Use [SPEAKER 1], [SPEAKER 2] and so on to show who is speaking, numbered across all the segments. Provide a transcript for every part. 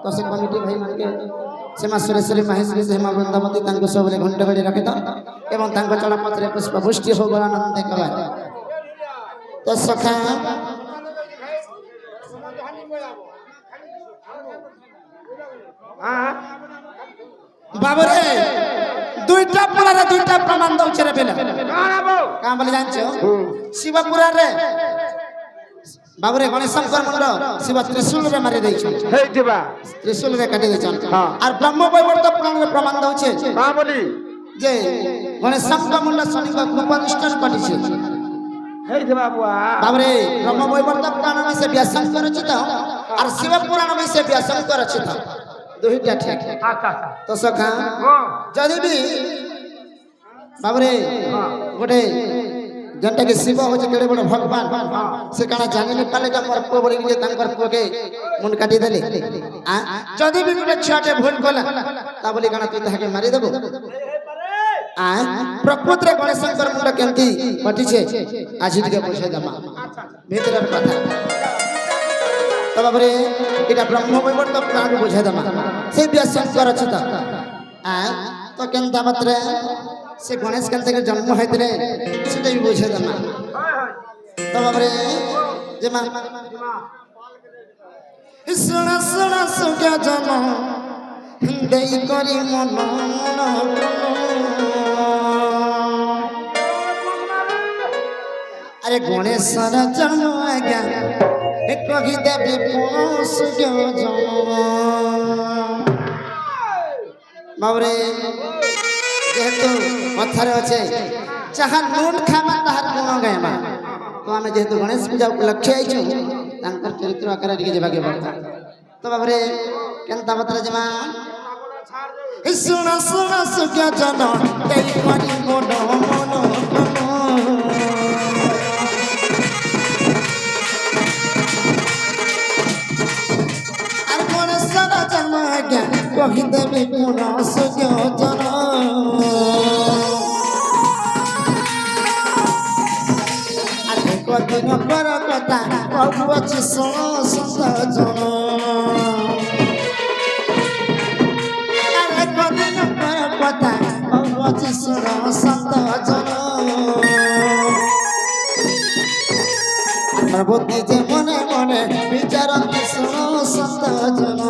[SPEAKER 1] तो से कमिटी भाई मन के सेमा सुरेश्वरी महेश्वरी हेमा वृंदावती तांको सबले घंटा बड़ी रखे तो एवं तांको चला पत्रे पुष्प पुष्टि हो बड़ा आनंद कबा तो सखा बाबरे दुईटा पुरारे दुईटा प्रमाण दउछ रे बेला का बोले जानछो शिवपुरा रे बाबरे गणेश शंकर मुंड शिव त्रिशूल रे मारी दैछ हेतिबा त्रिशूल रे काटी दैछ और ब्रह्म वैवर्त पुराण रे प्रमाण दउछे का बोली जे गणेश शंकर मुंड शनि को कृपानिष्ठन कटिछे हेतिबा बुआ बाबरे ब्रह्म वैवर्त पुराण में से व्यासंकर रचित और शिव पुराण में से व्यासंकर रचित दुईटा ठीक अच्छा तो सखा जदी भी बाबरे गोटे जनटा के शिव हो केड़े बड़ भगवान से काना जानि नि पाले त मोर पो बोली जे तांकर पो के मुंड काटी देले जदी भी गोटे छाटे भूल कला ता बोली काना तू ताके मारी देबो प्रकृत रे गणेश शंकर मुंड केंती कटी छे आज के पूछे जमा भीतर कथा तो बाबरे इटा ब्रह्म वैवर्त प्राण बुझे दमा से व्यासंकर रचित तो केंता मात्रे से गणेश केंते के जन्म हैतरे सेटा भी बुझे दमा तो बाबरे जेमा सुना सुना सुख्या जन देई करी मन अरे गणेश जन्म आज्ञा कही देवी पोस बाबरे जेहेतु कथार अच्छे जहाँ नून खामा ताहार गुण गायमा तो आम जेहेतु गणेश पूजा उपलक्षे आईचु तांकर चरित्र आकार टिके जेबाके पड़ता तो बाबरे केनता बतरा जमा सुना सुना सुख्या जन देई करी मन मन कही देवी गुण सुख्य जन अरे कदिन पर कथा कहू अच्छी शुण सुंदर जन अरे कदिन पर कथा कहू अच्छी शुण सुंदर जन प्रभुति जे मने मने विचारती शुण सुंदर जन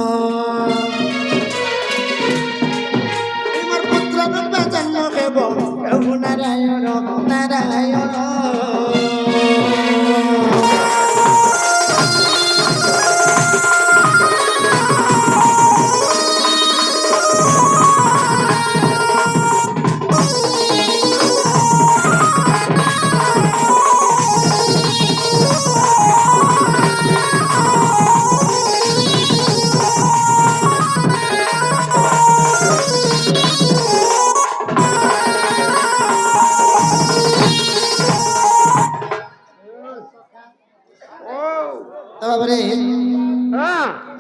[SPEAKER 1] नारायण नारायण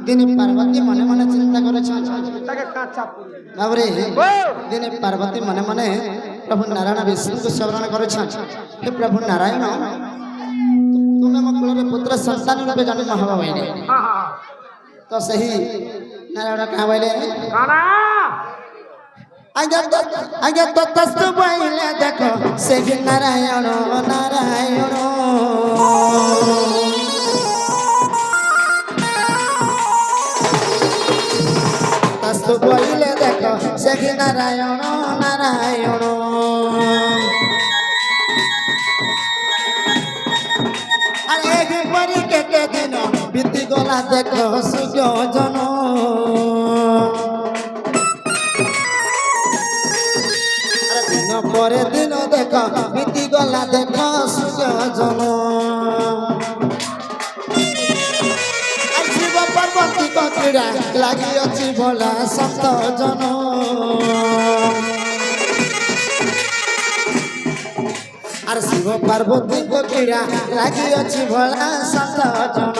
[SPEAKER 1] दिन पार्वती मने मने चिंता करे दिन पार्वती मने मने प्रभु नारायण विष्णु को स्मरण करे हे प्रभु नारायण तुम्हें मो कुल पुत्र संतान रूपे जन्म हवा बैले तो सही नारायण कहा बैले आज्ञा तो तस्तु बैले देखो से नारायण नारायण तो बोले देखो से नारायण नारायण अरे एक बारी के दिन बीती गला देखो सूर्य जन अरे दिन पर दिन देखो बीती गला देखो सूर्य जन पार्वती को क्रीड़ा लगी अच्छी भला सत जन और शिव पार्वती को क्रीड़ा लगी अच्छी भला सत जन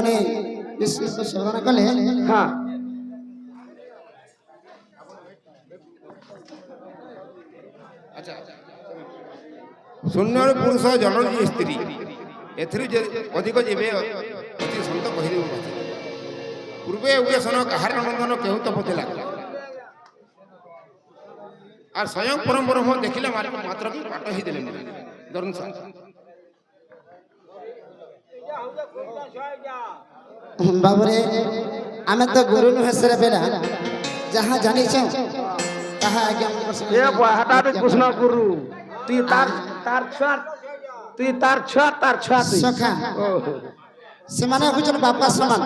[SPEAKER 1] मुनि विष्णु को स्मरण कले
[SPEAKER 2] हाँ
[SPEAKER 3] शून्य पुरुष जल जी स्त्री एथिरु अधिक जीवे अति सत कहि पूर्वे उगेशन कहार नंदन केहू तपतिला और स्वयं परम ब्रह्म देखिले मात्र की पाट ही देले दरुन
[SPEAKER 1] बाबरे आमे तो गुरु नु हेसरे बेला जहां जानि छ ताहा आज्ञा
[SPEAKER 2] ये हटा दे कृष्ण गुरु तू तार छुआ
[SPEAKER 1] सखा सेमाने हुजन बापा समान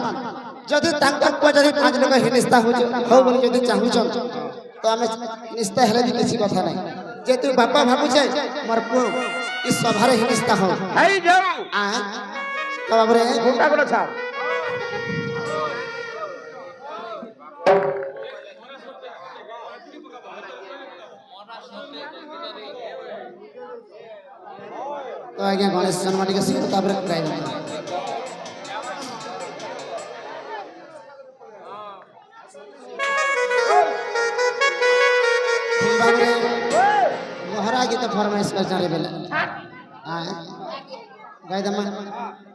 [SPEAKER 1] जदि तांकर को जदि पांच लोग हिनिस्ता हो बोली जदि चाहू छ तो आमे निस्ता हेले भी किसी कथा नहीं जे तू बापा भाबु छै मोर पु इस सभारे हिनिस्ता हो
[SPEAKER 2] हई जाऊ
[SPEAKER 1] आ तो बाबरे
[SPEAKER 2] गुंडा को छा
[SPEAKER 1] तो आज्ञा गणेश जन्म टिके सिख तापर गाय दे बाबरे महाराज की तो फरमाइश कर जारे बेला आ गाय दमा